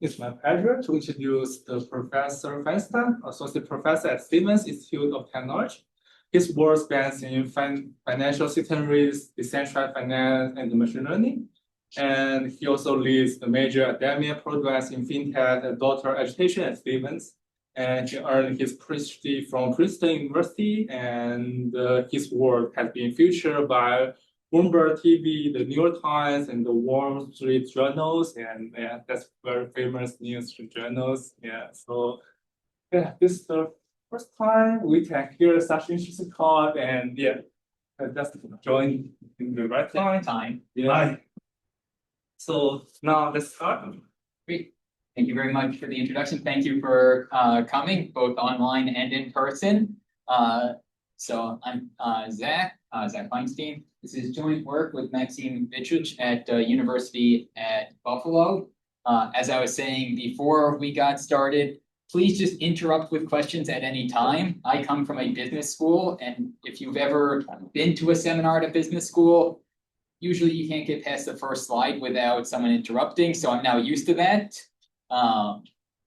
It's my pleasure to introduce the Professor Feinstein, Associate Professor at Stevens Institute of Technology. His work spans in financial system risk, decentralized finance, and machine learning. And he also leads the major academia programs in fintech and doctoral education at Stevens. And he earned his PhD from Princeton University, and his work has been featured by Bloomberg TV, the New York Times, and the Wall Street journals, and yeah, that's very famous news journals. Yeah, so yeah, this is the first time we can hear such interesting talk, and yeah, just join in the right time. Yeah. Hi. So now let's start. Great. Thank you very much for the introduction. Thank you for coming, both online and in person. So I'm Zach Feinstein. This is joint work with Maxime Vitrich at University at Buffalo. As I was saying before we got started, please just interrupt with questions at any time. I come from a business school, and if you've ever been to a seminar at a business school, usually you can't get past the first slide without someone interrupting, so I'm now used to that.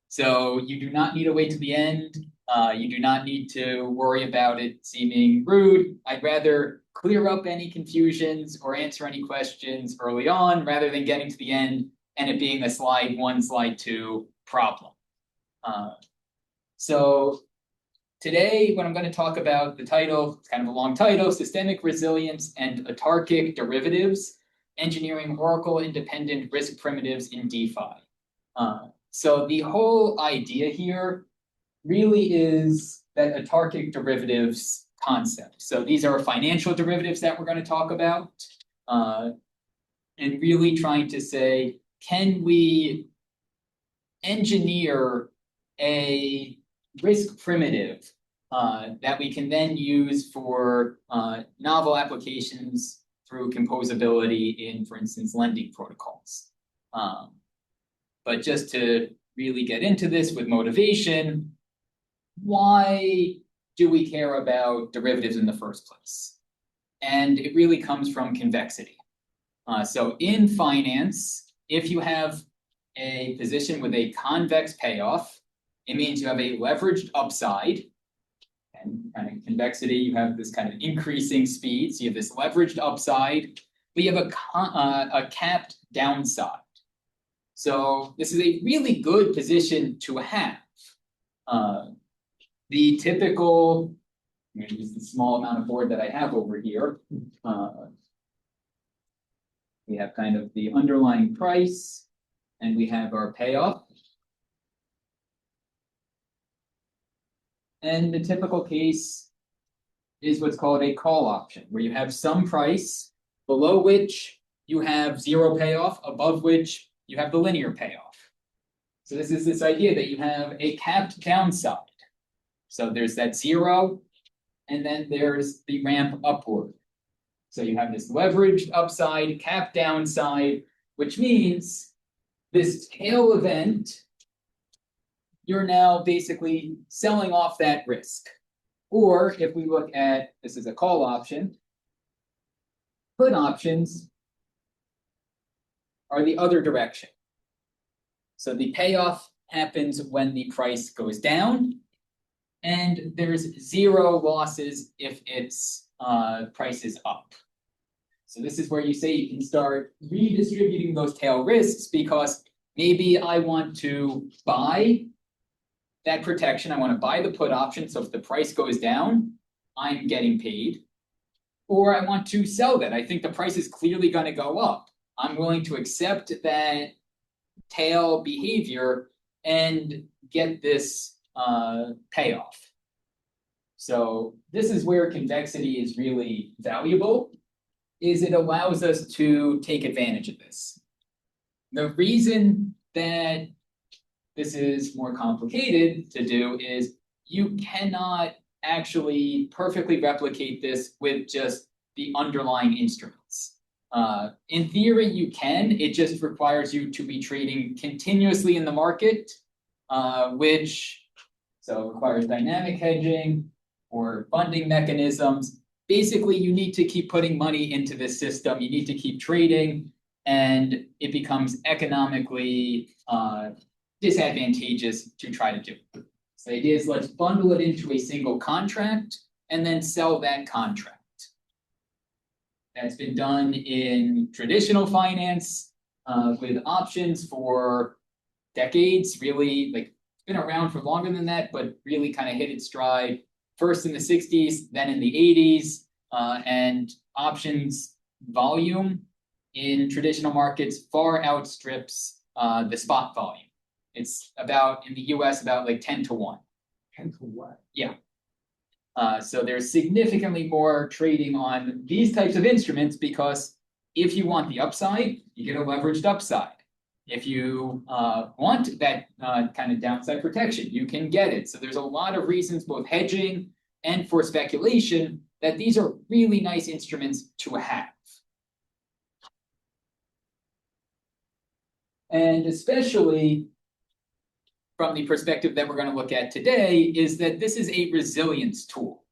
So you do not need to wait to the end. You do not need to worry about it seeming rude. I'd rather clear up any confusions or answer any questions early on rather than getting to the end and it being a slide 1, slide 2 problem. So today, what I'm going to talk about, the title, it's kind of a long title, Systemic Resilience and Autarkic Derivatives, Engineering Oracle-Independent Risk Primitives in DeFi. So the whole idea here really is that autarkic derivatives concept. So these are financial derivatives that we're going to talk about, and really trying to say, can we engineer a risk primitive that we can then use for novel applications through composability in, for instance, lending protocols. But just to really get into this with motivation, why do we care about derivatives in the first place? And it really comes from convexity. So in finance, if you have a position with a convex payoff, it means you have a leveraged upside. And kind of convexity, you have this kind of increasing speed. So you have this leveraged upside, but you have a capped downside. So this is a really good position to have. The typical, I'm going to use the small amount of board that I have over here. We have kind of the underlying price, and we have our payoff. And the typical case is what's called a call option, where you have some price below which you have zero payoff, above which you have the linear payoff. So this is this idea that you have a capped downside. So there's that zero, and then there's the ramp upward. So you have this leveraged upside, capped downside, which means this tail event, you're now basically selling off that risk. Or if we look at, this is a call option, put options are the other direction. So the payoff happens when the price goes down, and there's zero losses if its price is up. So this is where you say you can start redistributing those tail risks, because maybe I want to buy that protection. I want to buy the put option. So if the price goes down, I'm getting paid. Or I want to sell that. I think the price is clearly going to go up. I'm willing to accept that tail behavior and get this payoff. So this is where convexity is really valuable, is it allows us to take advantage of this. The reason that this is more complicated to do is you cannot actually perfectly replicate this with just the underlying instruments. In theory, you can. It just requires you to be trading continuously in the market, which requires dynamic hedging or funding mechanisms. Basically, you need to keep putting money into this system. You need to keep trading, and it becomes economically disadvantageous to try to do. So the idea is let's bundle it into a single contract and then sell that contract. That's been done in traditional finance with options for decades, really, like it's been around for longer than that, but really kind of hit its stride first in the 60s, then in the 80s, and options volume in traditional markets far outstrips the spot volume. It's about, in the US, about like 10 to 1. 10 to 1. Yeah. So there's significantly more trading on these types of instruments because if you want the upside, you get a leveraged upside. If you want that kind of downside protection, you can get it. So there's a lot of reasons, both hedging and for speculation, that these are really nice instruments to have. And especially from the perspective that we're going to look at today, is that this is a resilience tool.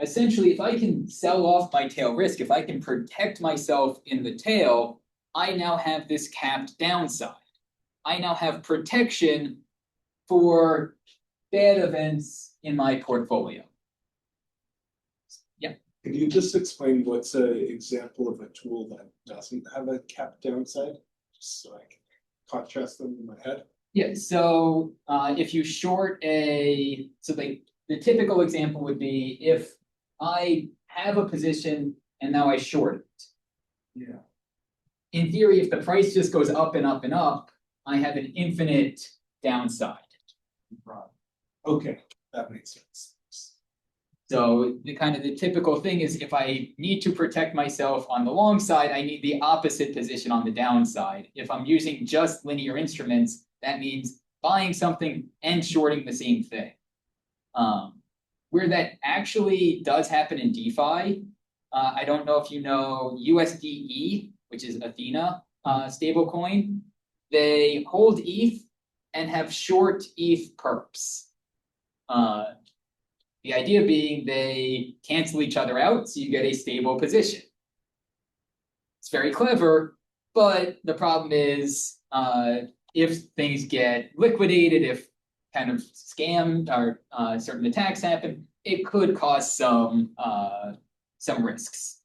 Essentially, if I can sell off my tail risk, if I can protect myself in the tail, I now have this capped downside. I now have protection for bad events in my portfolio. Yeah. Could you just explain what's an example of a tool that doesn't have a capped downside, just so I can contrast them in my head? Yeah, so if you short so the typical example would be if I have a position and now I short it. Yeah. In theory, if the price just goes up and up and up, I have an infinite downside. Right. Okay, that makes sense. So the typical thing is if I need to protect myself on the long side, I need the opposite position on the downside. If I'm using just linear instruments, that means buying something and shorting the same thing. Where that actually does happen in DeFi, I don't know if you know USDE, which is Athena stablecoin. They hold ETH and have short ETH perps. The idea being they cancel each other out, so you get a stable position. It's very clever, but the problem is if things get liquidated, if kind of scammed or certain attacks happen, it could cause some risks.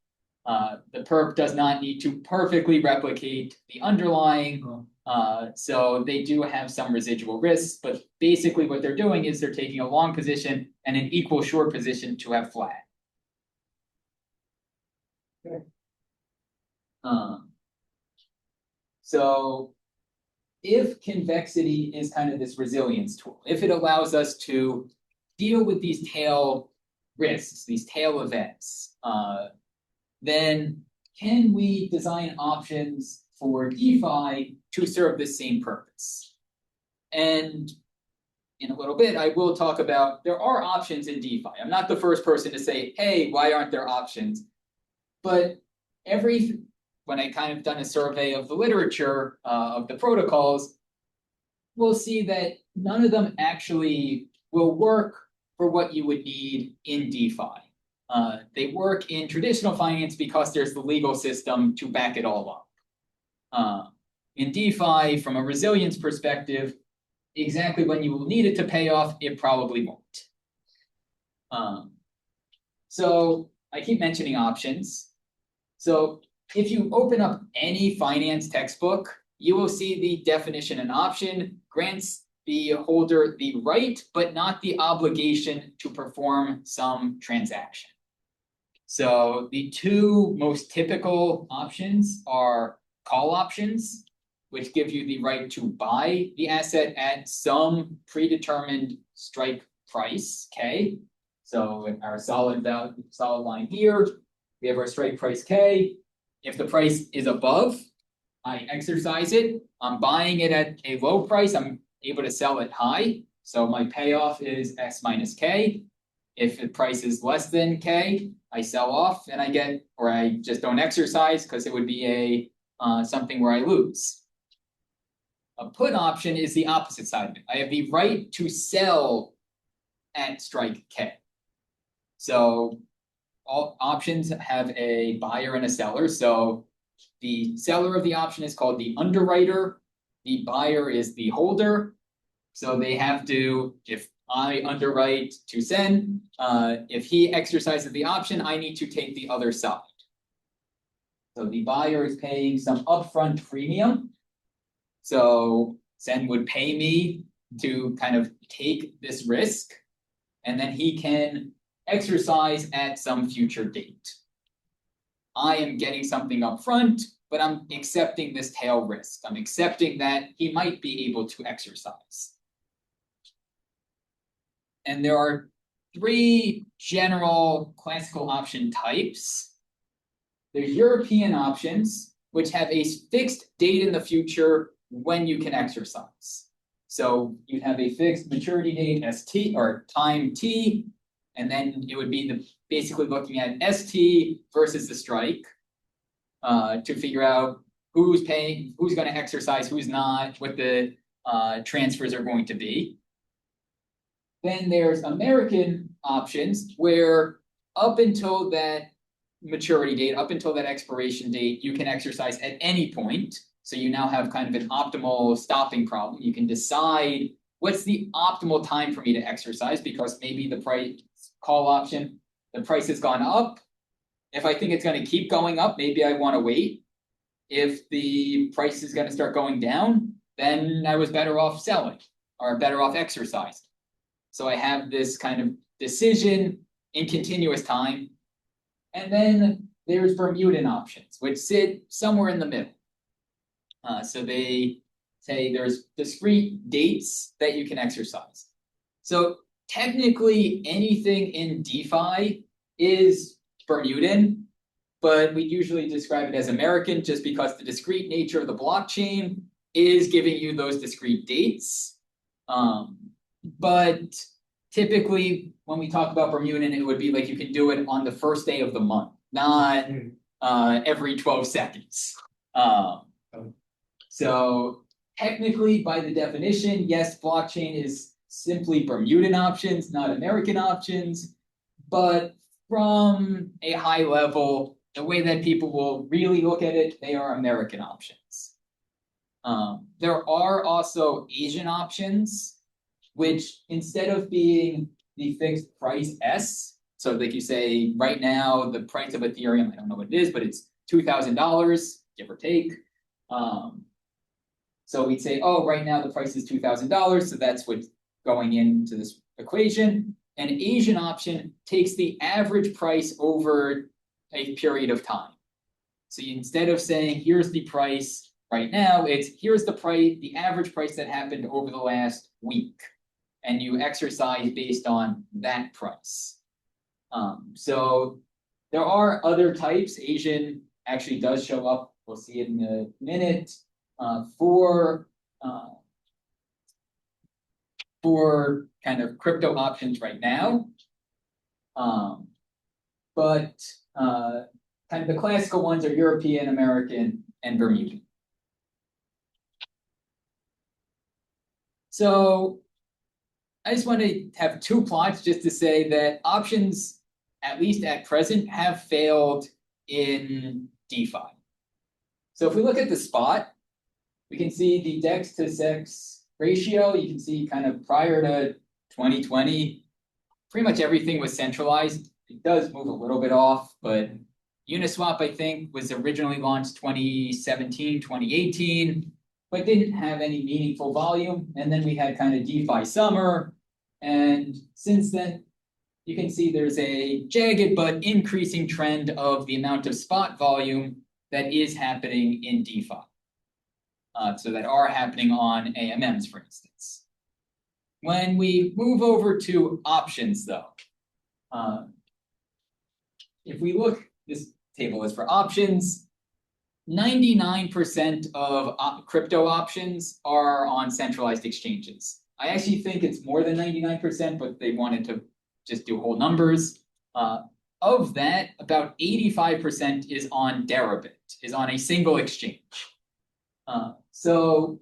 The perp does not need to perfectly replicate the underlying, so they do have some residual risks, but basically what they're doing is they're taking a long position and an equal short position to have flat. Okay. So if convexity is kind of this resilience tool, if it allows us to deal with these tail risks, these tail events, then can we design options for DeFi to serve the same purpose? And in a little bit, I will talk about there are options in DeFi. I'm not the first person to say, hey, why aren't there options? But when I kind of done a survey of the literature of the protocols, we'll see that none of them actually will work for what you would need in DeFi. They work in traditional finance because there's the legal system to back it all up. In DeFi, from a resilience perspective, exactly when you will need it to pay off, it probably won't. So I keep mentioning options. So if you open up any finance textbook, you will see the definition an option grants the holder the right, but not the obligation to perform some transaction. So the two most typical options are call options, which give you the right to buy the asset at some predetermined strike price, K. So our solid line here, we have our strike price K. If the price is above, I exercise it. I'm buying it at a low price. I'm able to sell it high. So my payoff is S minus K. If the price is less than K, I sell off and I just don't exercise because it would be something where I lose. A put option is the opposite side of it. I have the right to sell at strike K. So all options have a buyer and a seller. So the seller of the option is called the underwriter. The buyer is the holder. So they have to, if I underwrite to Sen, if he exercises the option, I need to take the other side. So the buyer is paying some upfront premium. So Sen would pay me to kind of take this risk, and then he can exercise at some future date. I am getting something upfront, but I'm accepting this tail risk. I'm accepting that he might be able to exercise. And there are three general classical option types. There's European options, which have a fixed date in the future when you can exercise. So you'd have a fixed maturity date, ST, or time T, and then it would be basically looking at ST versus the strike to figure out who's paying, who's going to exercise, who's not, what the transfers are going to be. Then there's American options, where up until that maturity date, up until that expiration date, you can exercise at any point. So you now have kind of an optimal stopping problem. You can decide what's the optimal time for me to exercise, because maybe the price call option, the price has gone up. If I think it's going to keep going up, maybe I want to wait. If the price is going to start going down, then I was better off selling or better off exercising. So I have this kind of decision in continuous time. And then there's Bermudan options, which sit somewhere in the middle. So they say there's discrete dates that you can exercise. So technically anything in DeFi is Bermudan, but we usually describe it as American just because the discrete nature of the blockchain is giving you those discrete dates. But typically when we talk about Bermudan, it would be like you can do it on the first day of the month, not every 12 seconds. So technically, by the definition, yes, blockchain is simply Bermudan options, not American options. But from a high level, the way that people will really look at it, they are American options. There are also Asian options, which instead of being the fixed price S, so like you say, right now, the price of Ethereum, I don't know what it is, but it's $2,000, give or take. So we'd say, oh, right now the price is $2,000, so that's what's going into this equation. An Asian option takes the average price over a period of time. So instead of saying, here's the price right now, it's here's the price, the average price that happened over the last week. And you exercise based on that price. So there are other types. Asian actually does show up. We'll see it in a minute. For kind of crypto options right now. But kind of the classical ones are European, American, and Bermudan. So I just want to have two plots just to say that options, at least at present, have failed in DeFi. So if we look at the spot, we can see the DEX to SEX ratio. You can see kind of prior to 2020, pretty much everything was centralized. It does move a little bit off, but Uniswap, I think, was originally launched 2017, 2018, but didn't have any meaningful volume. And then we had kind of DeFi summer. And since then, you can see there's a jagged but increasing trend of the amount of spot volume that is happening in DeFi. So that are happening on AMMs, for instance. When we move over to options, though, if we look, this table is for options, 99% of crypto options are on centralized exchanges. I actually think it's more than 99%, but they wanted to just do whole numbers. Of that, about 85% is on Deribit, is on a single exchange. So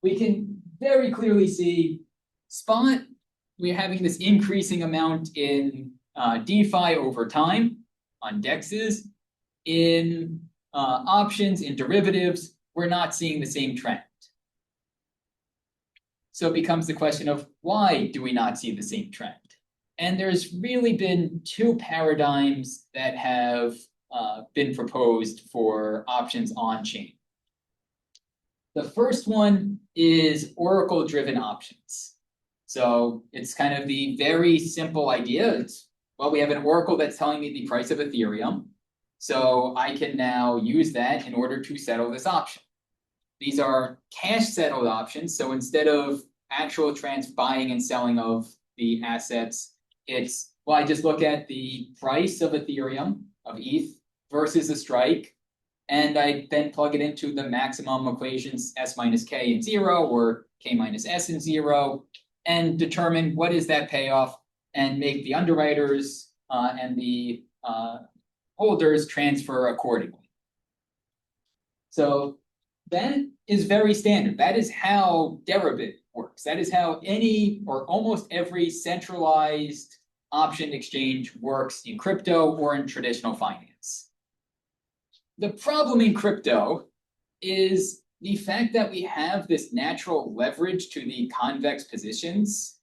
we can very clearly see spot, we're having this increasing amount in DeFi over time on DEXs. In options, in derivatives, we're not seeing the same trend. So it becomes the question of why do we not see the same trend? And there's really been two paradigms that have been proposed for options on chain. The first one is Oracle-driven options. So it's kind of the very simple idea. It's, well, we have an Oracle that's telling me the price of Ethereum. So I can now use that in order to settle this option. These are cash settled options. So instead of actual buying and selling of the assets, it's, well, I just look at the price of Ethereum, of ETH, versus a strike. And I then plug it into the maximum equations S minus K in 0 or K minus S in 0 and determine what is that payoff and make the underwriters and the holders transfer accordingly. So that is very standard. That is how Deribit works. That is how any or almost every centralized option exchange works in crypto or in traditional finance. The problem in crypto is the fact that we have this natural leverage to the convex positions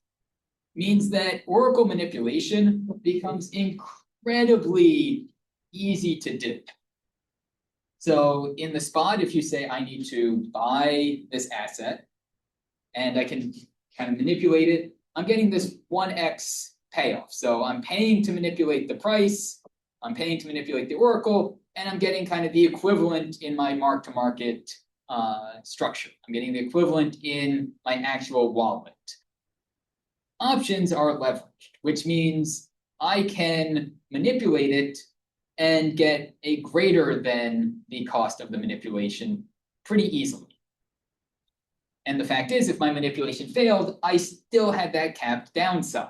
means that Oracle manipulation becomes incredibly easy to do. So in the spot, if you say I need to buy this asset and I can kind of manipulate it, I'm getting this 1x payoff. So I'm paying to manipulate the price, I'm paying to manipulate the Oracle, and I'm getting kind of the equivalent in my mark-to-market structure. I'm getting the equivalent in my actual wallet. Options are leveraged, which means I can manipulate it and get a greater than the cost of the manipulation pretty easily. And the fact is, if my manipulation failed, I still had that capped downside.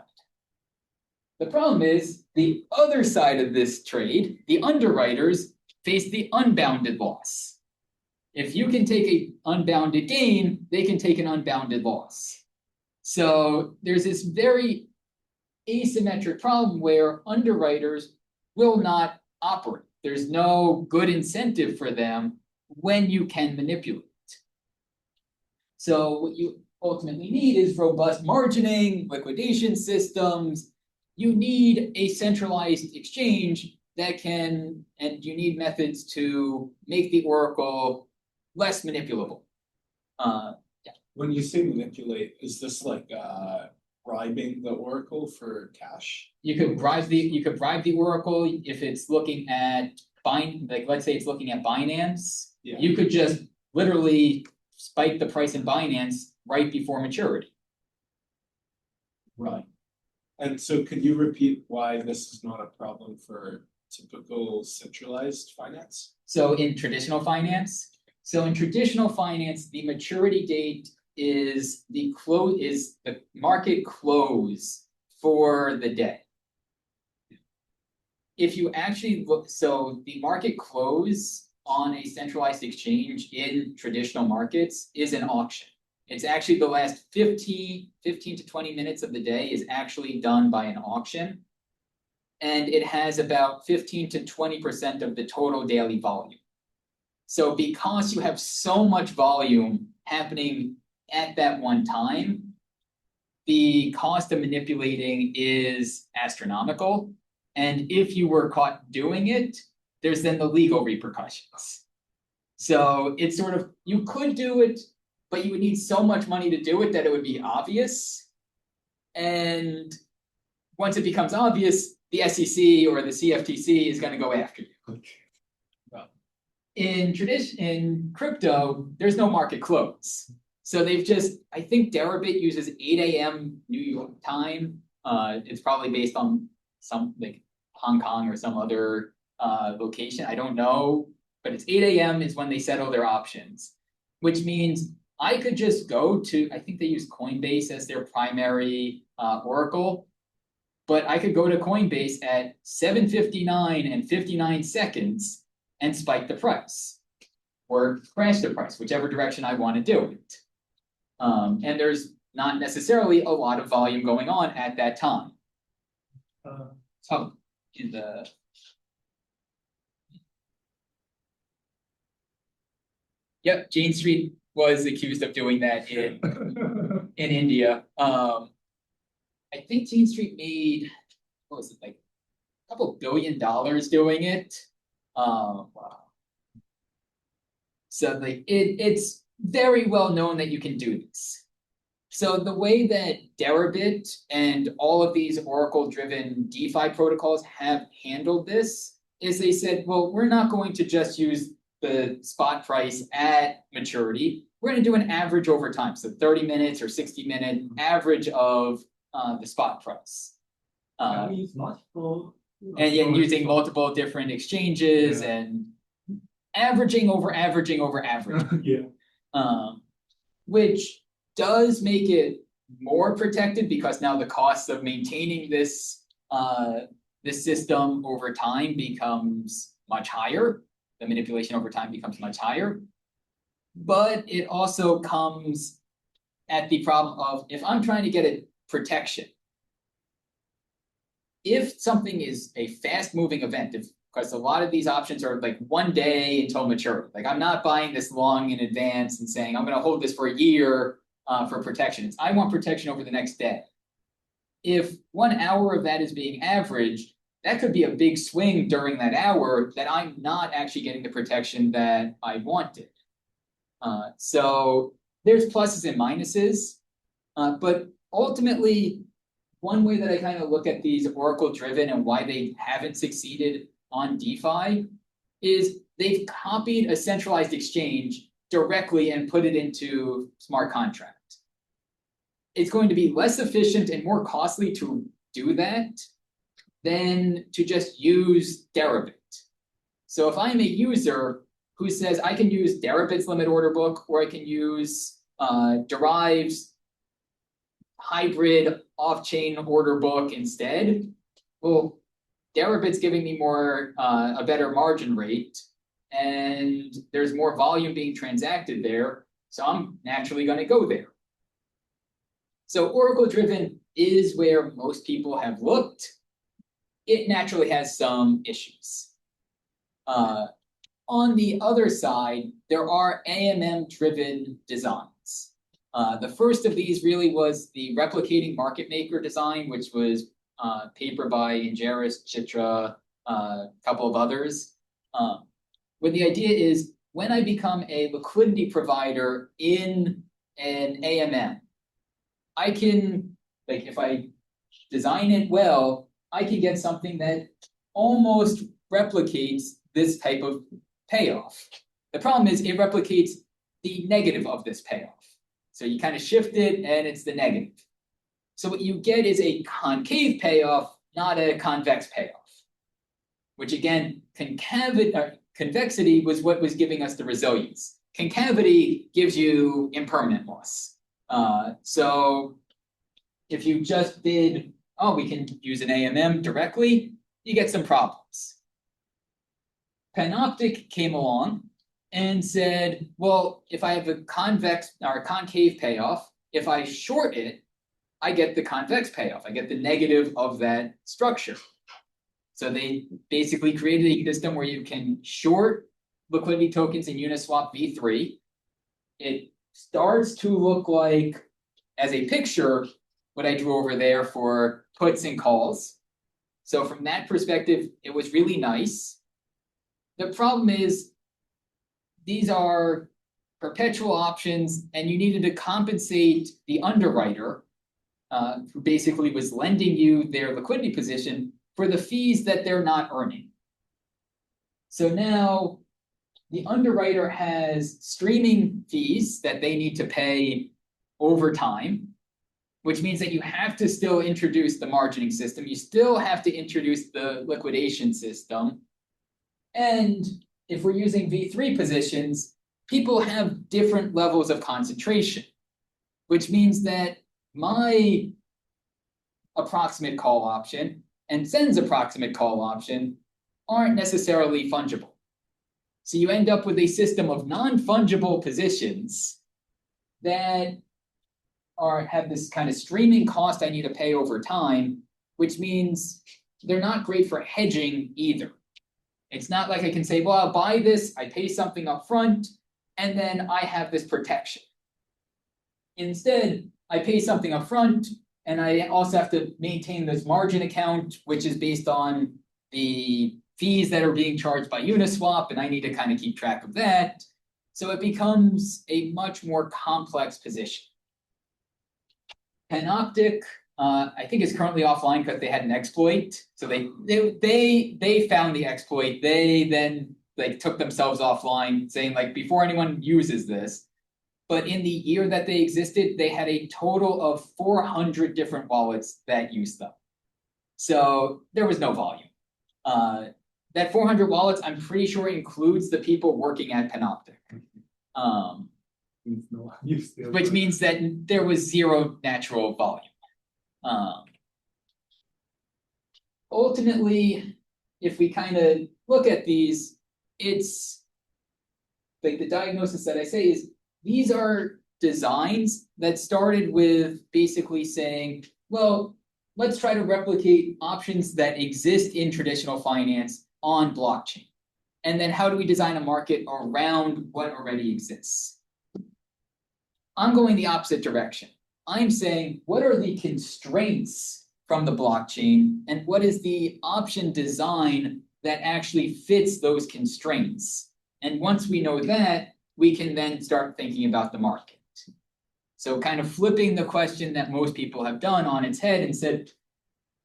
The problem is, the other side of this trade, the underwriters, face the unbounded loss. If you can take an unbounded gain, they can take an unbounded loss. So there's this very asymmetric problem where underwriters will not operate. There's no good incentive for them when you can manipulate. So what you ultimately need is robust margining, liquidation systems. You need a centralized exchange that can, and you need methods to make the Oracle less manipulable. When you say manipulate, is this like bribing the Oracle for cash? You could bribe the Oracle if it's looking at like let's say it's looking at Binance. Yeah. You could just literally spike the price in Binance right before maturity. Right. And so could you repeat why this is not a problem for typical centralized finance? So in traditional finance, the maturity date is the market close for the day. If you actually look, so the market close on a centralized exchange in traditional markets is an auction. It's actually the last 15 to 20 minutes of the day is actually done by an auction. And it has about 15 to 20% of the total daily volume. So because you have so much volume happening at that one time, the cost of manipulating is astronomical. And if you were caught doing it, there's then the legal repercussions. So it's sort of, you could do it, but you would need so much money to do it that it would be obvious. And once it becomes obvious, the SEC or the CFTC is going to go after you. In crypto, there's no market close. So they've just, I think Deribit uses 8 a.m. New York time. It's probably based on some like Hong Kong or some other location. I don't know, but it's 8 a.m. is when they settle their options, which means I could just go to, I think they use Coinbase as their primary Oracle, but I could go to Coinbase at 7:59 and 59 seconds and spike the price or crash the price, whichever direction I want to do it. And there's not necessarily a lot of volume going on at that time. Yep, Jane Street was accused of doing that in India. I think Jane Street made, what was it, like a couple $1 billion doing it. Wow. So like it's very well known that you can do this. So the way that Deribit and all of these Oracle-driven DeFi protocols have handled this is they said, well, we're not going to just use the spot price at maturity. We're going to do an average over time. So 30 minutes or 60-minute average of the spot price. Can we use multiple? And using multiple different exchanges and averaging over averaging over averaging. Which does make it more protected because now the cost of maintaining this system over time becomes much higher. The manipulation over time becomes much higher. But it also comes at the problem of if I'm trying to get a protection, if something is a fast moving event, because a lot of these options are like 1 day until maturity. Like I'm not buying this long in advance and saying I'm going to hold this for a year for protection. I want protection over the next day. If 1 hour of that is being averaged, that could be a big swing during that hour that I'm not actually getting the protection that I wanted. So there's pluses and minuses, but ultimately, one way that I kind of look at these Oracle-driven and why they haven't succeeded on DeFi is they've copied a centralized exchange directly and put it into smart contract. It's going to be less efficient and more costly to do that than to just use Deribit. So if I'm a user who says I can use Deribit's limit order book or I can use Derive's hybrid off-chain order book instead, well, Deribit's giving me more a better margin rate, and there's more volume being transacted there, so I'm naturally going to go there. So Oracle-driven is where most people have looked. It naturally has some issues. On the other side, there are AMM-driven designs. The first of these really was the replicating market maker design, which was paper by Ingeris, Chitra, a couple of others. Where the idea is when I become a liquidity provider in an AMM, I can, like if I design it well, I can get something that almost replicates this type of payoff. The problem is it replicates the negative of this payoff. So you kind of shift it and it's the negative. So what you get is a concave payoff, not a convex payoff, which again, convexity was what was giving us the resilience. Concavity gives you impermanent loss. So if you just did, oh, we can use an AMM directly, you get some problems. Panoptic came along and said, well, if I have a convex or concave payoff, if I short it, I get the convex payoff. I get the negative of that structure. So they basically created a system where you can short liquidity tokens in Uniswap v3. It starts to look like, as a picture, what I drew over there for puts and calls. So from that perspective, it was really nice. The problem is these are perpetual options, and you needed to compensate the underwriter, who basically was lending you their liquidity position, for the fees that they're not earning. So now the underwriter has streaming fees that they need to pay over time, which means that you have to still introduce the margining system. You still have to introduce the liquidation system. And if we're using V3 positions, people have different levels of concentration, which means that my approximate call option and Zen's approximate call option aren't necessarily fungible. So you end up with a system of non-fungible positions that have this kind of streaming cost I need to pay over time, which means they're not great for hedging either. It's not like I can say, well, I'll buy this, I pay something up front, and then I have this protection. Instead, I pay something up front, and I also have to maintain this margin account, which is based on the fees that are being charged by Uniswap, and I need to kind of keep track of that. So it becomes a much more complex position. Panoptic, I think, is currently offline because they had an exploit. So they found the exploit. They then took themselves offline, saying before anyone uses this. But in the year that they existed, they had a total of 400 different wallets that used them. So there was no volume. That 400 wallets, I'm pretty sure, includes the people working at Panoptic. Which means that there was zero natural volume. Ultimately, if we kind of look at these, it's the diagnosis that I say is these are designs that started with basically saying, well, let's try to replicate options that exist in traditional finance on blockchain. And then how do we design a market around what already exists? I'm going the opposite direction. I'm saying, what are the constraints from the blockchain, and what is the option design that actually fits those constraints? And once we know that, we can then start thinking about the market. So kind of flipping the question that most people have done on its head and said,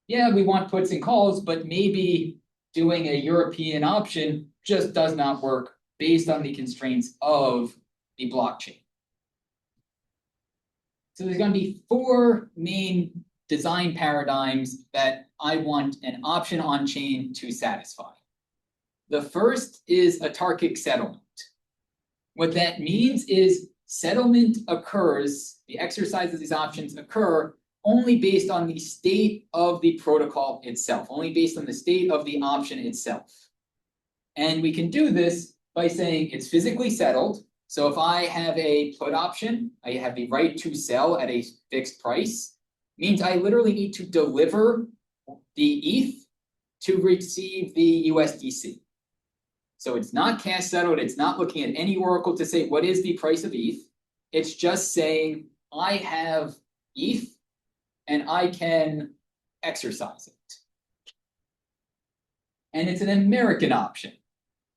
yeah, we want puts and calls, but maybe doing a European option just does not work based on the constraints of the blockchain. So there's going to be 4 main design paradigms that I want an option on chain to satisfy. The first is autarkic settlement. What that means is settlement occurs, the exercise of these options occur only based on the state of the protocol itself, only based on the state of the option itself. And we can do this by saying it's physically settled. So if I have a put option, I have the right to sell at a fixed price, means I literally need to deliver the ETH to receive the USDC. So it's not cash settled. It's not looking at any oracle to say, what is the price of ETH? It's just saying, I have ETH and I can exercise it. And it's an American option,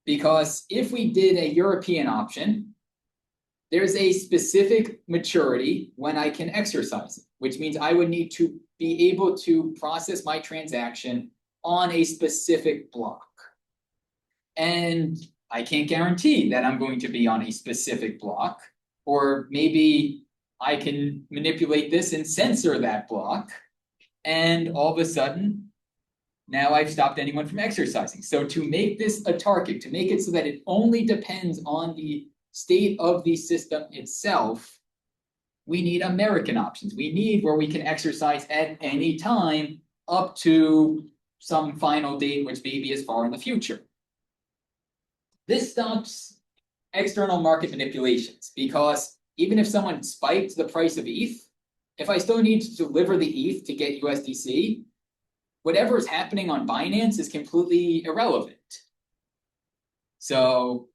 because if we did a European option, there's a specific maturity when I can exercise it, which means I would need to be able to process my transaction on a specific block. And I can't guarantee that I'm going to be on a specific block, or maybe I can manipulate this and censor that block. And all of a sudden, now I've stopped anyone from exercising. So to make this autarkic, to make it so that it only depends on the state of the system itself, we need American options. We need where we can exercise at any time up to some final date, which may be as far in the future. This stops external market manipulations, because even if someone spiked the price of ETH, if I still need to deliver the ETH to get USDC, whatever is happening on Binance is completely irrelevant. So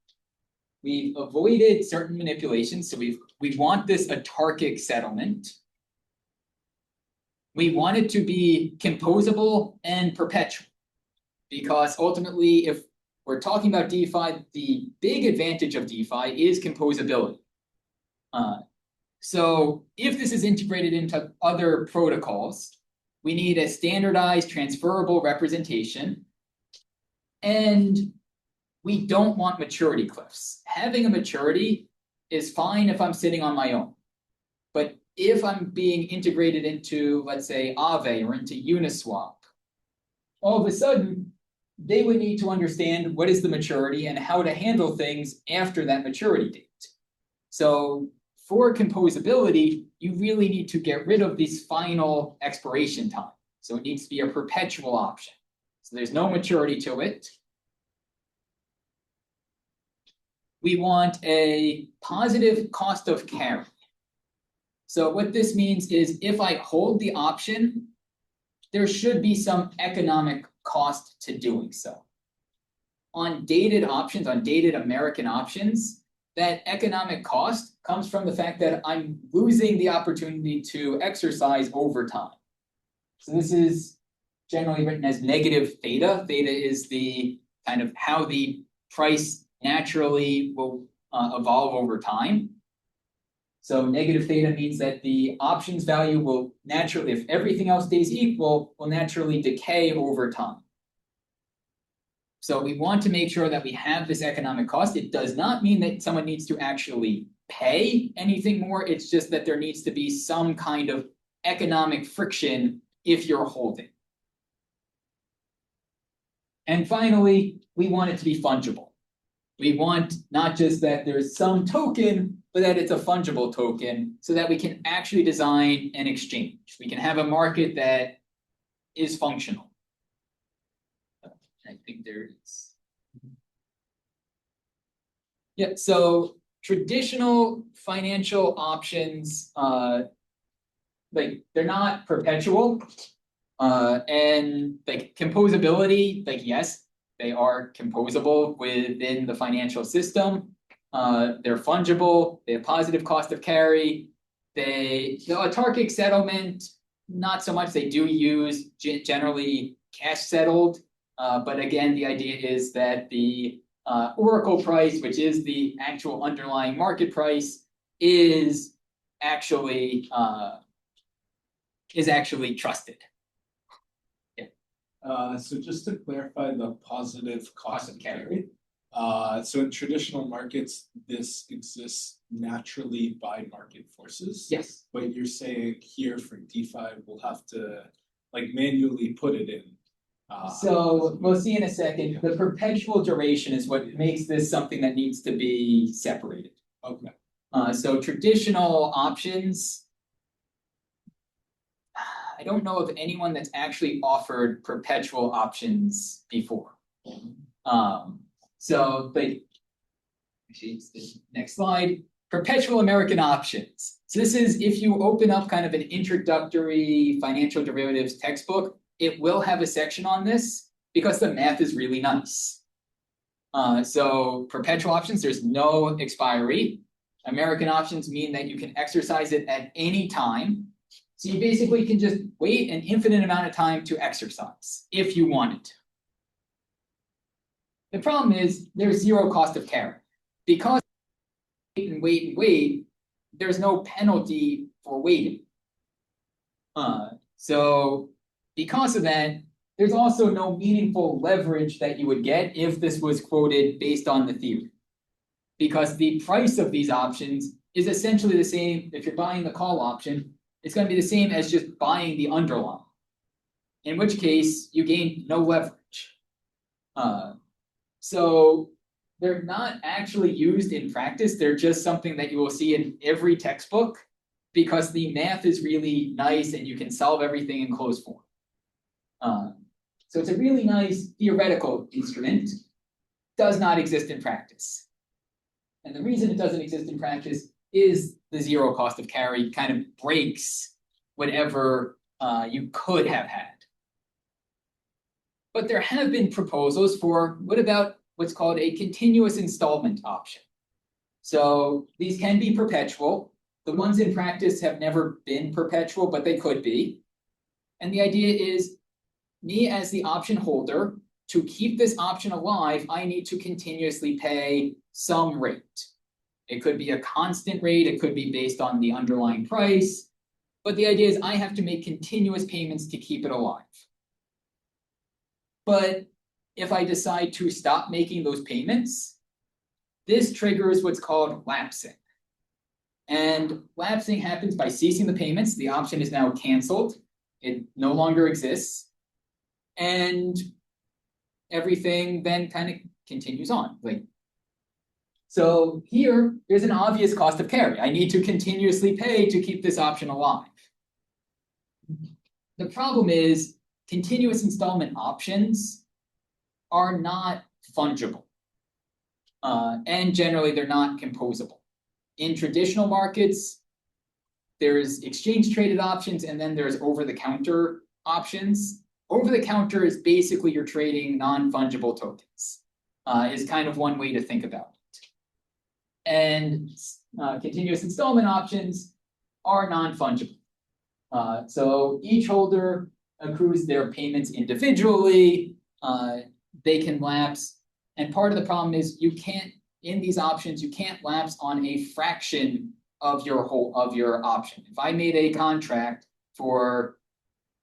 we've avoided certain manipulations. So we want this autarkic settlement. We want it to be composable and perpetual, because ultimately, if we're talking about DeFi, the big advantage of DeFi is composability. So if this is integrated into other protocols, we need a standardized transferable representation, and we don't want maturity cliffs. Having a maturity is fine if I'm sitting on my own. But if I'm being integrated into, let's say, Aave or into Uniswap, all of a sudden, they would need to understand what is the maturity and how to handle things after that maturity date. So for composability, you really need to get rid of this final expiration time. So it needs to be a perpetual option. So there's no maturity to it. We want a positive cost of carry. So what this means is if I hold the option, there should be some economic cost to doing so. On dated options, on dated American options, that economic cost comes from the fact that I'm losing the opportunity to exercise over time. So this is generally written as negative theta. Theta is the kind of how the price naturally will evolve over time. So negative theta means that the options value will naturally, if everything else stays equal, will naturally decay over time. So we want to make sure that we have this economic cost. It does not mean that someone needs to actually pay anything more. It's just that there needs to be some kind of economic friction if you're holding. And finally, we want it to be fungible. We want not just that there's some token, but that it's a fungible token so that we can actually design an exchange. We can have a market that is functional. I think there is. Yeah, so traditional financial options, like they're not perpetual. And like composability, like yes, they are composable within the financial system. They're fungible, they have positive cost of carry. The autarkic settlement, not so much. They do use generally cash settled. But again, the idea is that the oracle price, which is the actual underlying market price, is actually trusted. So just to clarify the positive cost of carry. So in traditional markets, this exists naturally by market forces. Yes. But you're saying here for DeFi, we'll have to like manually put it in. So we'll see in a second. Yeah. The perpetual duration is what makes this something that needs to be separated. Okay. So traditional options, I don't know of anyone that's actually offered perpetual options before. So like, actually, it's the next slide. Perpetual American options. So this is if you open up kind of an introductory financial derivatives textbook, it will have a section on this because the math is really nice. So perpetual options, there's no expiry. American options mean that you can exercise it at any time. So you basically can just wait an infinite amount of time to exercise if you wanted to. The problem is there's zero cost of carry. Because wait and wait and wait, there's no penalty for waiting. So because of that, there's also no meaningful leverage that you would get if this was quoted based on the theory. Because the price of these options is essentially the same. If you're buying the call option, it's going to be the same as just buying the underlying, in which case you gain no leverage. So they're not actually used in practice. They're just something that you will see in every textbook because the math is really nice and you can solve everything in closed form. So it's a really nice theoretical instrument, does not exist in practice. And the reason it doesn't exist in practice is the zero cost of carry kind of breaks whatever you could have had. But there have been proposals for what about what's called a continuous installment option. So these can be perpetual. The ones in practice have never been perpetual, but they could be. And the idea is me as the option holder, to keep this option alive, I need to continuously pay some rate. It could be a constant rate, it could be based on the underlying price, but the idea is I have to make continuous payments to keep it alive. But if I decide to stop making those payments, this triggers what's called lapsing. And lapsing happens by ceasing the payments. The option is now canceled. It no longer exists. And everything then kind of continues on. So here, there's an obvious cost of carry. I need to continuously pay to keep this option alive. The problem is continuous installment options are not fungible. And generally, they're not composable. In traditional markets, there's exchange-traded options, and then there's over-the-counter options. Over-the-counter is basically you're trading non-fungible tokens, is kind of one way to think about it. And continuous installment options are non-fungible. So each holder accrues their payments individually. They can lapse. And part of the problem is you can't, in these options, you can't lapse on a fraction of your option. If I made a contract for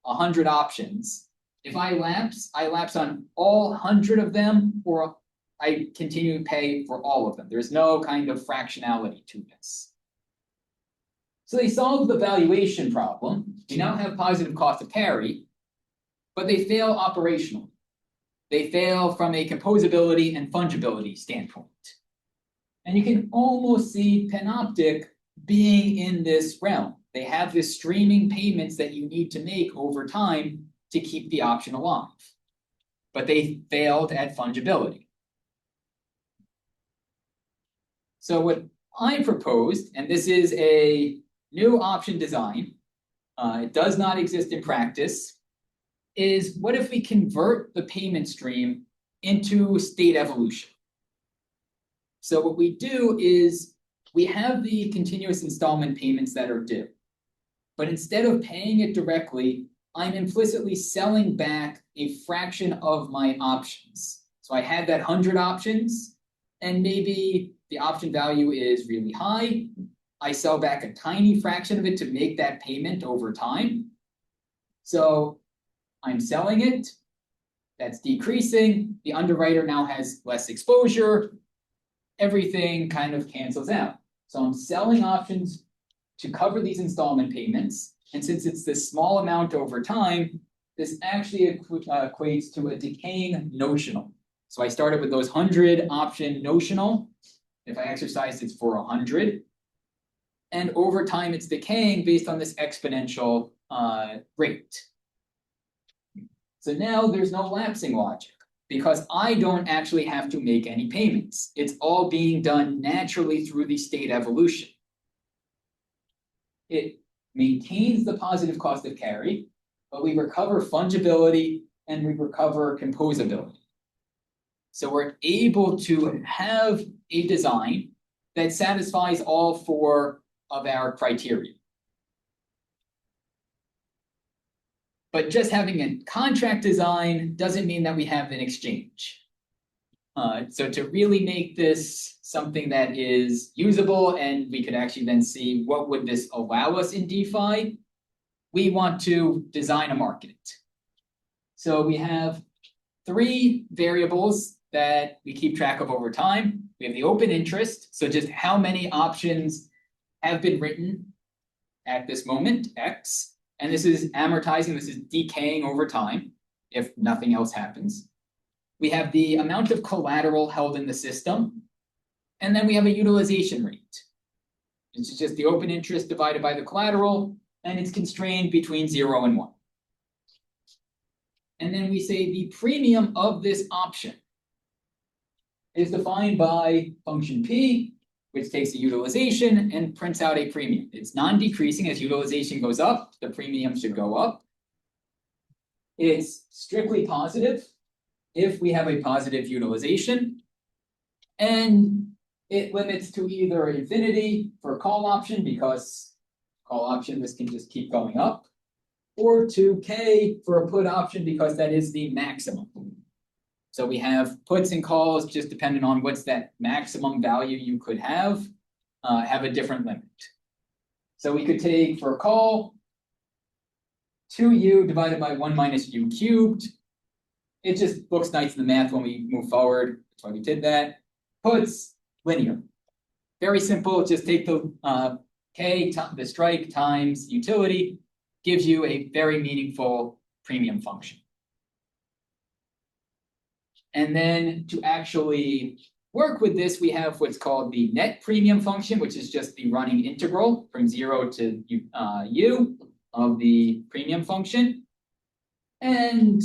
100 options, if I lapse on all 100 of them, or I continue to pay for all of them. There's no kind of fractionality to this. So they solve the valuation problem. We now have positive cost of carry, but they fail operationally. They fail from a composability and fungibility standpoint. And you can almost see Panoptic being in this realm. They have this streaming payments that you need to make over time to keep the option alive. But they failed at fungibility. So what I proposed, and this is a new option design, it does not exist in practice, is what if we convert the payment stream into state evolution? So what we do is we have the continuous installment payments that are due, but instead of paying it directly, I'm implicitly selling back a fraction of my options. So I had that 100 options, and maybe the option value is really high. I sell back a tiny fraction of it to make that payment over time. So I'm selling it, that's decreasing. The underwriter now has less exposure. Everything kind of cancels out. So I'm selling options to cover these installment payments. And since it's this small amount over time, this actually equates to a decaying notional. So I started with those 100 option notional. If I exercise, it's for 100. And over time, it's decaying based on this exponential rate. So now there's no lapsing logic because I don't actually have to make any payments. It's all being done naturally through the state evolution. It maintains the positive cost of carry, but we recover fungibility and we recover composability. So we're able to have a design that satisfies all four of our criteria. But just having a contract design doesn't mean that we have an exchange. So to really make this something that is usable and we could actually then see what would this allow us in DeFi, we want to design a market. So we have three variables that we keep track of over time. We have the open interest, so just how many options have been written at this moment, X. And this is amortizing, this is decaying over time if nothing else happens. We have the amount of collateral held in the system. And then we have a utilization rate. It's just the open interest divided by the collateral, and it's constrained between 0 and 1. And then we say the premium of this option is defined by function P, which takes the utilization and prints out a premium. It's non-decreasing. As utilization goes up, the premium should go up. It's strictly positive if we have a positive utilization. And it limits to either infinity for a call option, because call option, this can just keep going up, or to K for a put option, because that is the maximum. So we have puts and calls, just depending on what's that maximum value you could have a different limit. So we could take for a call 2u divided by 1 minus u cubed. It just looks nice in the math when we move forward. That's why we did that. Puts, linear. Very simple. Just take the K, the strike times utility, gives you a very meaningful premium function. And then to actually work with this, we have what's called the net premium function, which is just the running integral from 0 to u of the premium function. And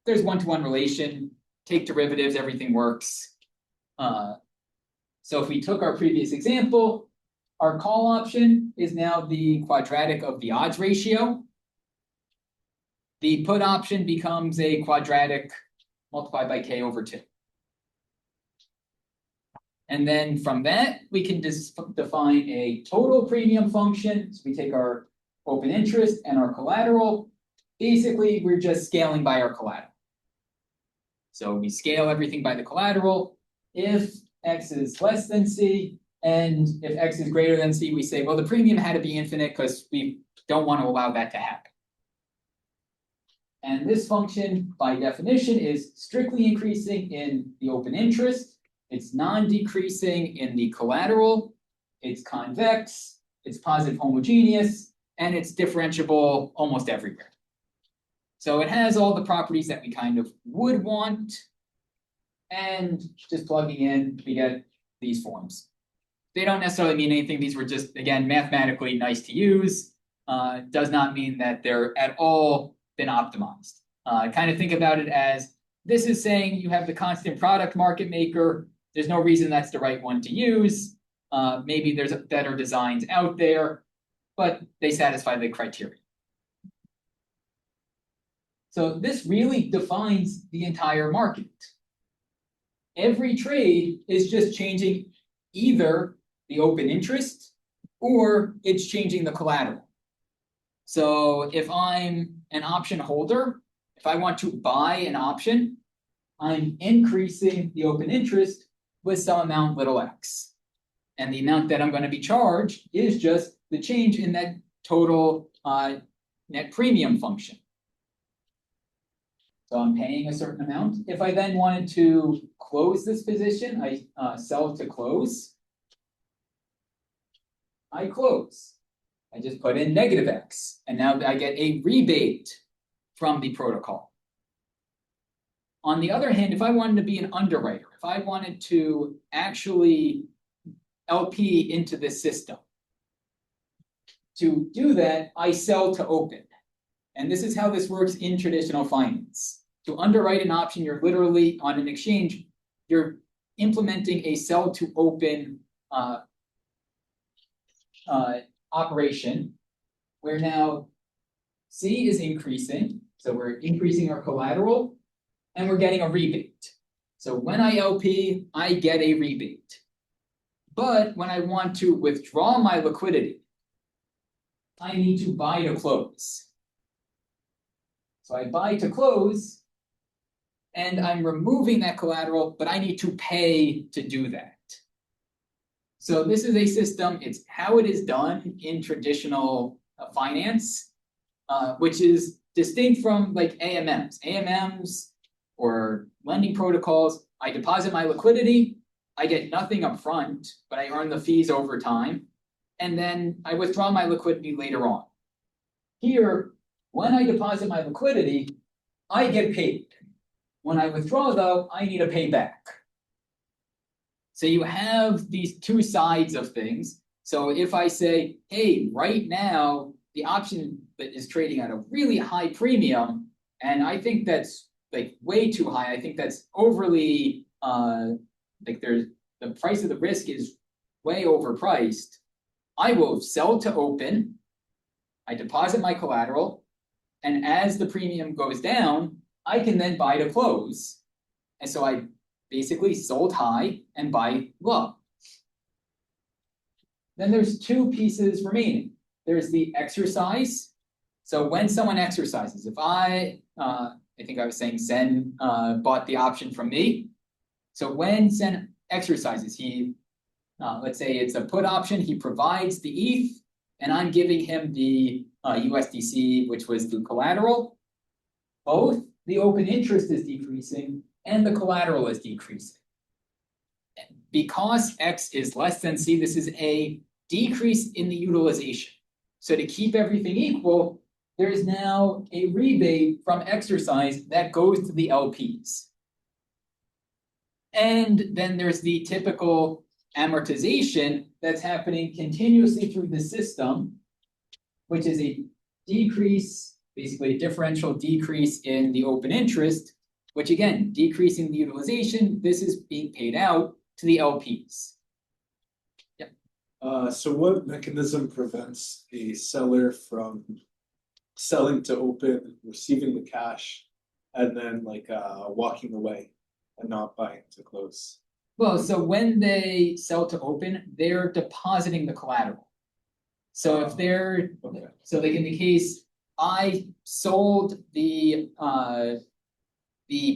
there's one-to-one relation, take derivatives, everything works. So if we took our previous example, our call option is now the quadratic of the odds ratio. The put option becomes a quadratic multiplied by K over 2. And then from that, we can just define a total premium function. So we take our open interest and our collateral. Basically, we're just scaling by our collateral. So we scale everything by the collateral. If X is less than C, and if X is greater than C, we say, well, the premium had to be infinite because we don't want to allow that to happen. And this function, by definition, is strictly increasing in the open interest. It's non-decreasing in the collateral. It's convex. It's positive homogeneous. And it's differentiable almost everywhere. So it has all the properties that we kind of would want. And just plugging in, we get these forms. They don't necessarily mean anything. These were just, again, mathematically nice to use. Does not mean that they're at all been optimized. Kind of think about it as this is saying you have the constant product market maker. There's no reason that's the right one to use. Maybe there's better designs out there, but they satisfy the criteria. So this really defines the entire market. Every trade is just changing either the open interest or it's changing the collateral. So if I'm an option holder, if I want to buy an option, I'm increasing the open interest with some amount little x. And the amount that I'm going to be charged is just the change in that total net premium function. So I'm paying a certain amount. If I then wanted to close this position, I sell to close. I close. I just put in negative x, and now I get a rebate from the protocol. On the other hand, if I wanted to be an underwriter, if I wanted to actually LP into this system, to do that, I sell to open. And this is how this works in traditional finance. To underwrite an option, you're literally on an exchange, you're implementing a sell to open operation, where now C is increasing. So we're increasing our collateral and we're getting a rebate. So when I LP, I get a rebate. But when I want to withdraw my liquidity, I need to buy to close. So I buy to close, and I'm removing that collateral, but I need to pay to do that. So this is a system, it's how it is done in traditional finance, which is distinct from like AMMs. AMMs or lending protocols, I deposit my liquidity, I get nothing up front, but I earn the fees over time, and then I withdraw my liquidity later on. Here, when I deposit my liquidity, I get paid. When I withdraw, though, I need to pay back. So you have these two sides of things. So if I say, hey, right now, the option that is trading at a really high premium, and I think that's like way too high. I think that's overly, like the price of the risk is way overpriced. I will sell to open, I deposit my collateral, and as the premium goes down, I can then buy to close. And so I basically sold high and buy low. Then there's two pieces remaining. There's the exercise. So when someone exercises, if I think I was saying Sen bought the option from me. So when Sen exercises, he, let's say it's a put option, he provides the ETH, and I'm giving him the USDC, which was the collateral. Both the open interest is decreasing and the collateral is decreasing. Because X is less than C, this is a decrease in the utilization. So to keep everything equal, there is now a rebate from exercise that goes to the LPs. And then there's the typical amortization that's happening continuously through the system, which is a decrease, basically a differential decrease in the open interest, which again, decreasing the utilization, this is being paid out to the LPs. Yep. So what mechanism prevents a seller from selling to open, receiving the cash, and then like walking away and not buying to close? Well, so when they sell to open, they're depositing the collateral. So if they're, so like in the case, I sold the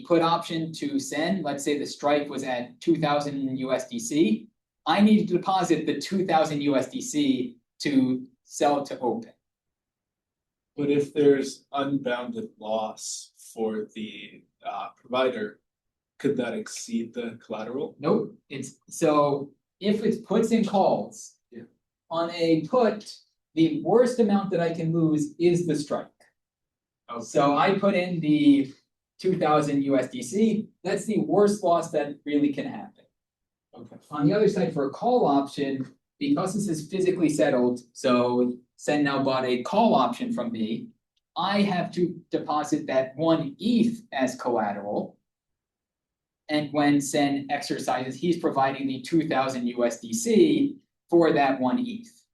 put option to send, let's say the strike was at 2000 USDC. I need to deposit the 2000 USDC to sell to open. But if there's unbounded loss for the provider, could that exceed the collateral? Nope. It's so if it's puts and calls, Yeah. on a put, the worst amount that I can lose is the strike. Okay. So I put in the 2000 USDC. That's the worst loss that really can happen. Okay. On the other side, for a call option, because this is physically settled, so Sen now bought a call option from me, I have to deposit that 1 ETH as collateral. And when Sen exercises, he's providing the 2000 USDC for that 1 ETH.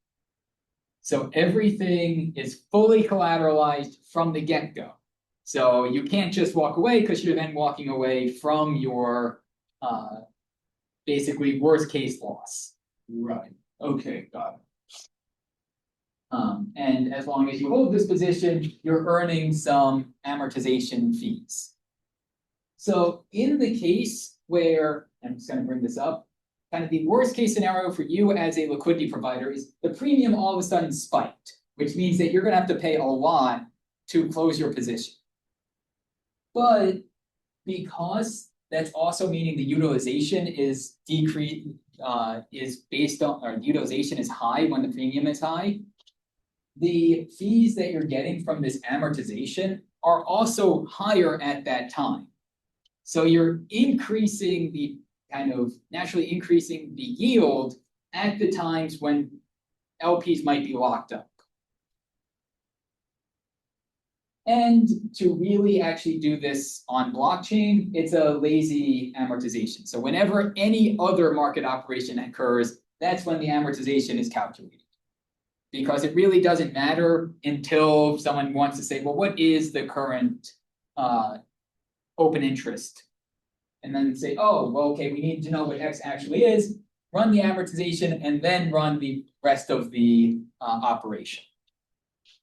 So everything is fully collateralized from the get-go. So you can't just walk away because you're then walking away from your basically worst case loss. Right. Okay, got it. And as long as you hold this position, you're earning some amortization fees. So in the case where, I'm just going to bring this up, kind of the worst case scenario for you as a liquidity provider is the premium all of a sudden spiked, which means that you're going to have to pay a lot to close your position. But because that's also meaning the utilization is decreased, is based on, or utilization is high when the premium is high, the fees that you're getting from this amortization are also higher at that time. So you're increasing the kind of naturally increasing the yield at the times when LPs might be locked up. And to really actually do this on blockchain, it's a lazy amortization. So whenever any other market operation occurs, that's when the amortization is calculated. Because it really doesn't matter until someone wants to say, well, what is the current open interest? And then say, oh, well, okay, we need to know what X actually is, run the amortization, and then run the rest of the operation.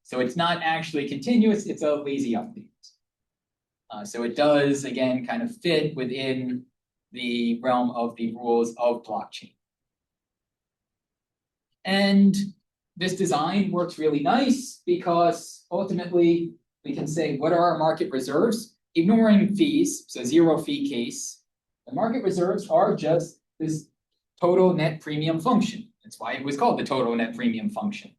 So it's not actually continuous, it's a lazy update. So it does, again, kind of fit within the realm of the rules of blockchain. And this design works really nice because ultimately we can say, what are our market reserves? Ignoring fees, so 0 fee case, the market reserves are just this total net premium function. That's why it was called the total net premium function.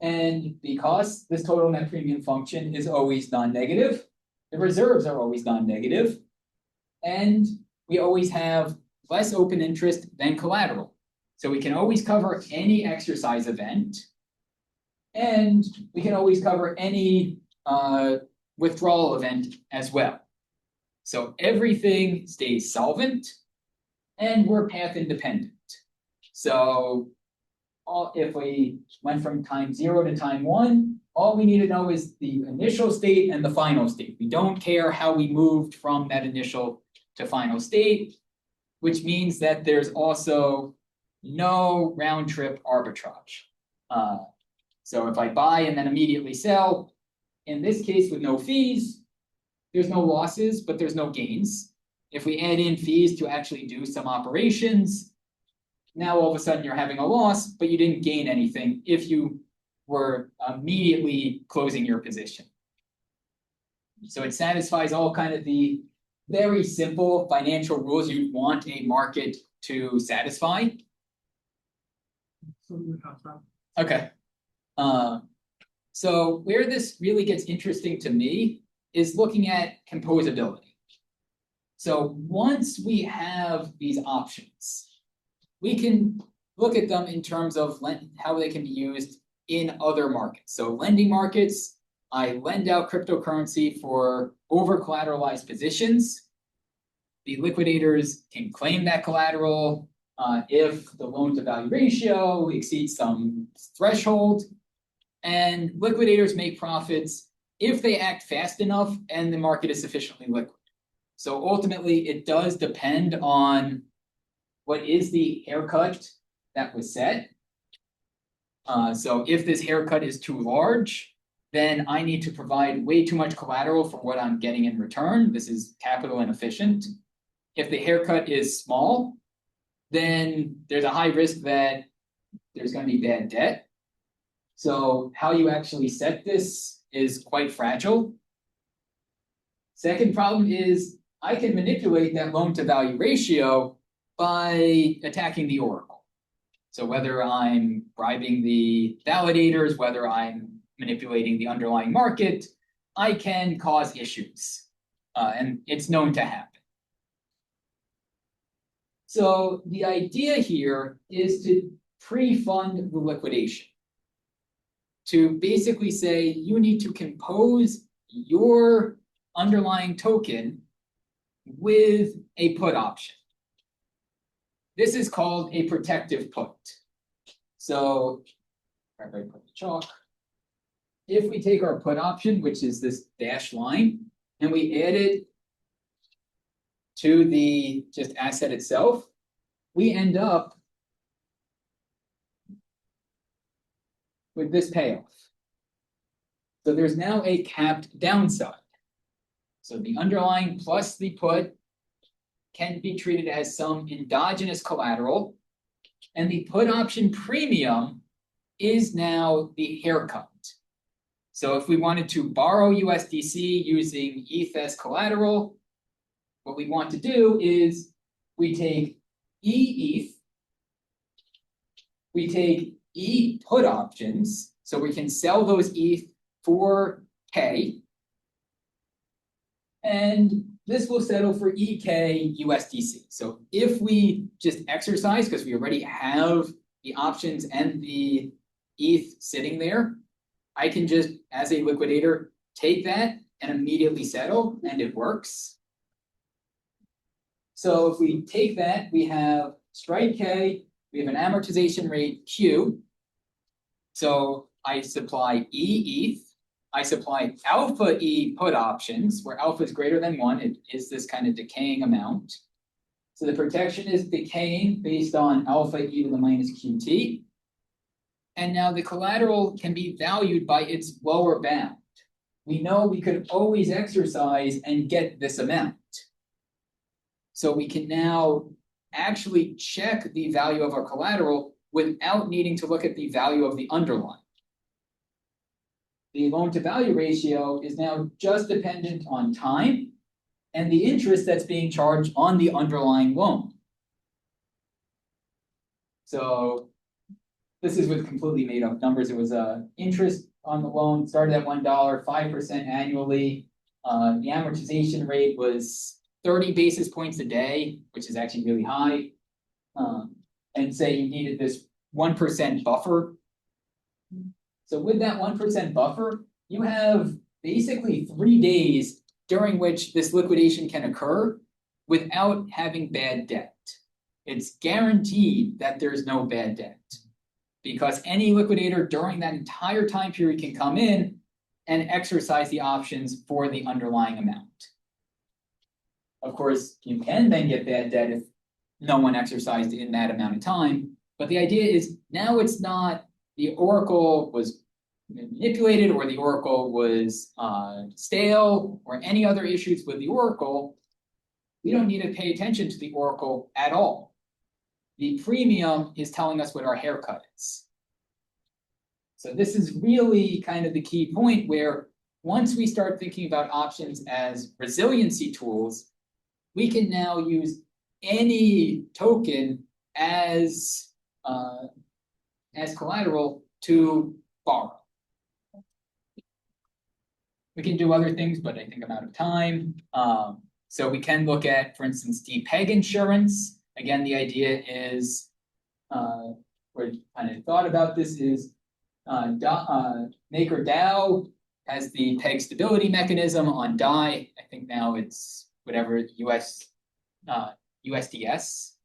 And because this total net premium function is always non-negative, the reserves are always non-negative, and we always have less open interest than collateral. So we can always cover any exercise event, and we can always cover any withdrawal event as well. So everything stays solvent, and we're path independent. So if we went from time 0 to time 1, all we need to know is the initial state and the final state. We don't care how we moved from that initial to final state, which means that there's also no round trip arbitrage. So if I buy and then immediately sell, in this case with no fees, there's no losses, but there's no gains. If we add in fees to actually do some operations, now all of a sudden you're having a loss, but you didn't gain anything if you were immediately closing your position. So it satisfies all kind of the very simple financial rules you'd want a market to satisfy. Okay. So where this really gets interesting to me is looking at composability. So once we have these options, we can look at them in terms of how they can be used in other markets. So lending markets, I lend out cryptocurrency for over-collateralized positions. The liquidators can claim that collateral if the loan-to-value ratio exceeds some threshold. And liquidators make profits if they act fast enough and the market is sufficiently liquid. So ultimately, it does depend on what is the haircut that was set. So if this haircut is too large, then I need to provide way too much collateral for what I'm getting in return. This is capital inefficient. If the haircut is small, then there's a high risk that there's going to be bad debt. So how you actually set this is quite fragile. Second problem is I can manipulate that loan to value ratio by attacking the oracle. So whether I'm bribing the validators, whether I'm manipulating the underlying market, I can cause issues. And it's known to happen. So the idea here is to pre-fund the liquidation. To basically say you need to compose your underlying token with a put option. This is called a protective put. So, if I put the chalk, if we take our put option, which is this dashed line, and we add it to the just asset itself, we end up with this payoff. So there's now a capped downside. So the underlying plus the put can be treated as some endogenous collateral, and the put option premium is now the haircut. So if we wanted to borrow USDC using ETH as collateral, what we want to do is we take ETH, we take E put options, so we can sell those ETH for K, and this will settle for EK USDC. So if we just exercise, because we already have the options and the ETH sitting there, I can just, as a liquidator, take that and immediately settle, and it works. So if we take that, we have strike K, we have an amortization rate Q. So I supply E ETH, I supply alpha E put options, where alpha is greater than 1. It is this kind of decaying amount. So the protection is decaying based on alpha E to the minus QT. And now the collateral can be valued by its lower bound. We know we could always exercise and get this amount. So we can now actually check the value of our collateral without needing to look at the value of the underlying. The loan to value ratio is now just dependent on time and the interest that's being charged on the underlying loan. So this is with completely made up numbers. It was interest on the loan started at $1, 5% annually. The amortization rate was 30 basis points a day, which is actually really high. And say you needed this 1% buffer. So with that 1% buffer, you have basically 3 days during which this liquidation can occur without having bad debt. It's guaranteed that there's no bad debt because any liquidator during that entire time period can come in and exercise the options for the underlying amount. Of course, you can then get bad debt if no one exercised in that amount of time. But the idea is now it's not the oracle was manipulated or the oracle was stale or any other issues with the oracle. We don't need to pay attention to the oracle at all. The premium is telling us what our haircut is. So this is really kind of the key point where once we start thinking about options as resiliency tools, we can now use any token as collateral to borrow. We can do other things, but I think I'm out of time. So we can look at, for instance, DPEG insurance. Again, the idea is, where I kind of thought about this is MakerDAO has the peg stability mechanism on DAI. I think now it's whatever USDS.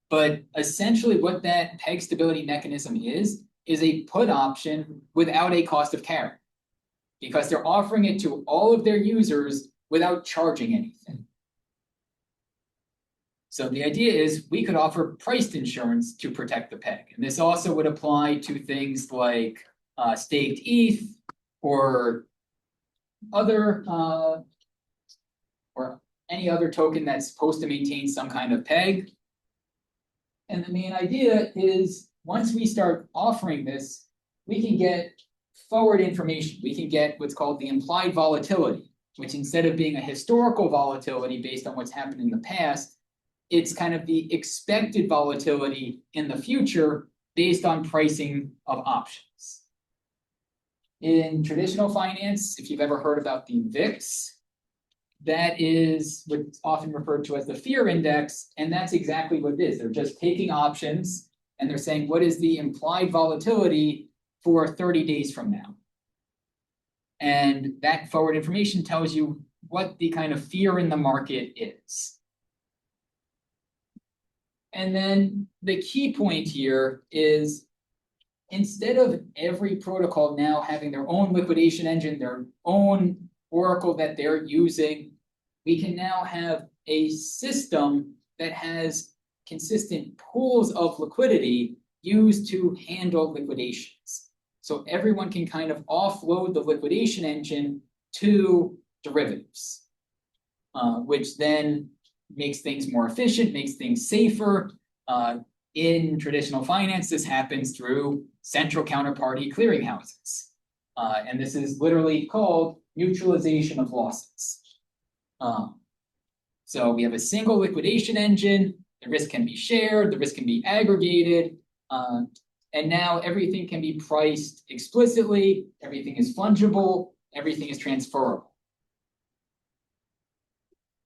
But essentially what that peg stability mechanism is a put option without a cost of carry. because they're offering it to all of their users without charging anything. So the idea is we could offer priced insurance to protect the peg. And this also would apply to things like staked ETH or other or any other token that's supposed to maintain some kind of peg. And the main idea is once we start offering this, we can get forward information. We can get what's called the implied volatility, which instead of being a historical volatility based on what's happened in the past, it's kind of the expected volatility in the future based on pricing of options. In traditional finance, if you've ever heard about the VIX, that is what's often referred to as the fear index, and that's exactly what it is. They're just taking options and they're saying, what is the implied volatility for 30 days from now? And that forward information tells you what the kind of fear in the market is. And then the key point here is instead of every protocol now having their own liquidation engine, their own oracle that they're using, we can now have a system that has consistent pools of liquidity used to handle liquidations. So everyone can kind of offload the liquidation engine to derivatives, which then makes things more efficient, makes things safer. In traditional finance, this happens through central counterparty clearinghouses. And this is literally called mutualization of losses. So we have a single liquidation engine, the risk can be shared, the risk can be aggregated, and now everything can be priced explicitly, everything is fungible, everything is transferable.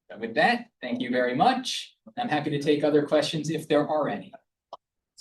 So with that, thank you very much. I'm happy to take other questions if there are any.